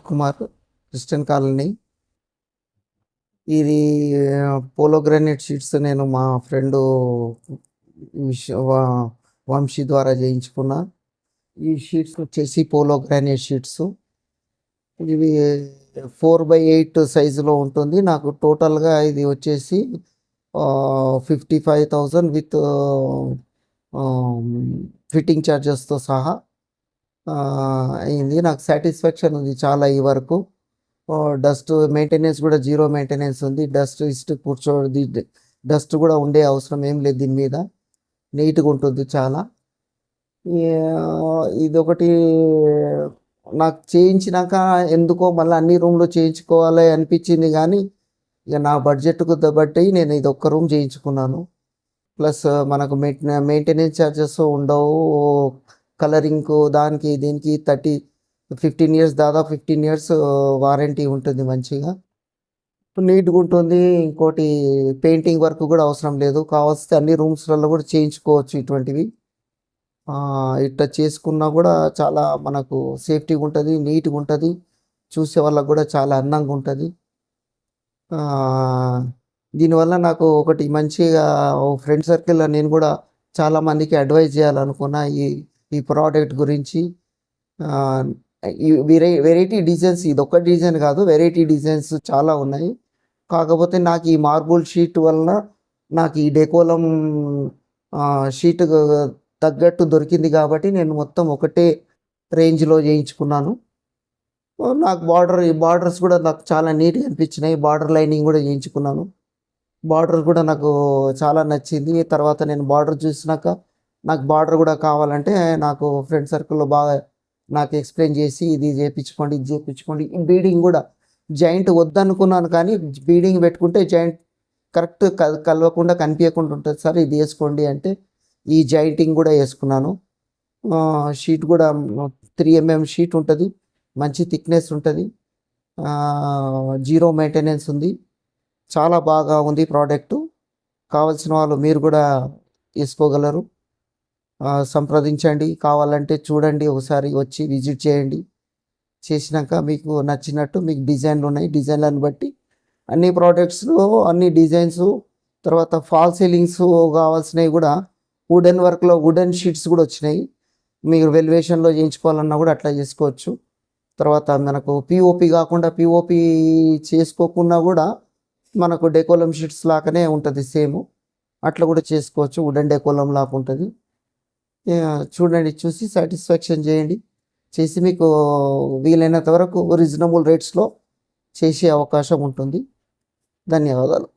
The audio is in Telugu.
Kumar, Christian colony. ఇది పోలోగ్రానైట్ షీట్స్ నేను మా ఫ్రెండు వంశీ ద్వారా చేయించుకున్నా. ఈ షీట్స్ వచ్చేసి పోలోగ్రానైట్ షీట్స్. ఇవి 4x8 సైజులో ఉంటుంది. నాకు టోటల్గా ఇది వచ్చేసి 55,000 విత్ ఫిట్టింగ్ ఛార్జెస్తో సహా అయింది. నాకు సాటిస్ఫాక్షన్ ఉంది చాలా ఈ వరకు. డస్ట్ మెయింటెనెన్స్ కూడా 0 మెయింటెనెన్స్ ఉంది. డస్ట్ కూర్చోది డస్ట్ కూడా ఉండే అవసరం ఏం లేదు. దీని మీద నీట్గా ఉంటుంది చాలా. ఇదొకటి నాకు చేయించినాక ఎందుకో మళ్ళీ అన్ని రూమ్లో చేయించుకోవాలి అనిపించింది, కానీ ఇక నా బడ్జెట్కు బట్టి నేను ఇది ఒక్క రూమ్ చేయించుకున్నాను. ప్లస్ మనకు మెయింటెనెన్స్ ఛార్జెస్ ఉండవు. కలరింగ్కు దానికి దీనికి 15 ఇయర్స్ దాదాపు 15 ఇయర్స్ వారంటీ ఉంటుంది. మంచిగా నీట్గా ఉంటుంది. ఇంకోటి పెయింటింగ్ వర్క్ కూడా అవసరం లేదు. కావాల్సి అన్ని రూమ్స్లలో కూడా చేయించుకోవచ్చు ఇటువంటివి. ఇట్లా చేసుకున్నా కూడా చాలా మనకు సేఫ్టీగా ఉంటుంది, నీట్గా ఉంటుంది. చూసే వాళ్ళకు కూడా చాలా అందంగా ఉంటుంది. దీనివల్ల నాకు ఒకటి మంచిగా ఫ్రెండ్ సర్కిల్లో నేను కూడా చాలామందికి అడ్వైజ్ చేయాలనుకున్నా ఈ ప్రోడక్ట్ గురించి. వెరైటీ డిజైన్స్, ఇది ఒక్క డిజైన్ కాదు, వెరైటీ డిజైన్స్ చాలా ఉన్నాయి. కాకపోతే నాకు ఈ మార్బుల్ షీట్ వలన నాకు ఈ డెకోలం షీట్ తగ్గట్టు దొరికింది కాబట్టి నేను మొత్తం ఒకటే రేంజ్లో చేయించుకున్నాను. నాకు ఈ బార్డర్స్ కూడా నాకు చాలా నీట్గా అనిపించినాయి. బార్డర్ లైనింగ్ కూడా చేయించుకున్నాను. బార్డర్ కూడా నాకు చాలా నచ్చింది. తర్వాత నేను బార్డర్ చూసినాక నాకు బార్డర్ కూడా కావాలంటే నాకు ఫ్రెండ్ సర్కిల్లో బాగా నాకు ఎక్స్ప్లెయిన్ చేసి ఇది చేయించుకోండి, ఇది చేయించుకోండి. ఈ బీడింగ్ కూడా జాయింట్ వద్దనుకున్నాను, కానీ బీడింగ్ పెట్టుకుంటే జాయింట్ కరెక్ట్ కలవకుండా కనిపించకుండా ఉంటుంది సార్, ఇది వేసుకోండి అంటే ఈ జాయింటింగ్ కూడా వేసుకున్నాను. షీట్ కూడా 3mm షీట్ ఉంటుంది, మంచి థిక్నెస్ ఉంటుంది, 0 మెయింటెనెన్స్ ఉంది. చాలా బాగా ఉంది ప్రోడక్టు. కావాల్సిన వాళ్ళు మీరు కూడా వేసుకోగలరు. సంప్రదించండి. కావాలంటే చూడండి, ఒకసారి వచ్చి విజిట్ చేయండి. చేసినాక మీకు నచ్చినట్టు మీకు డిజైన్లు ఉన్నాయి, డిజైన్లను బట్టి అన్ని ప్రోడక్ట్స్లో అన్ని డిజైన్స్. తర్వాత ఫాల్ సీలింగ్స్ కావాల్సినవి కూడా వుడెన్ వర్క్లో వుడెన్ షీట్స్ కూడా వచ్చినాయి. మీరు వెల్వేషన్లో చేయించుకోవాలన్నా కూడా అట్లా చేసుకోవచ్చు. తర్వాత మనకు పిఓపి కాకుండా పిఓపి చేసుకోకుండా కూడా మనకు డెకోలం షీట్స్ లాగానే ఉంటుంది సేమ్, అట్లా కూడా చేసుకోవచ్చు. వుడెన్ డెకోలం లాగా ఉంటుంది. చూడండి, చూసి సాటిస్ఫాక్షన్ చేసి మీకు వీలైనంత వరకు రీజనబుల్ రేట్స్లో చేసే అవకాశం ఉంటుంది. ధన్యవాదాలు.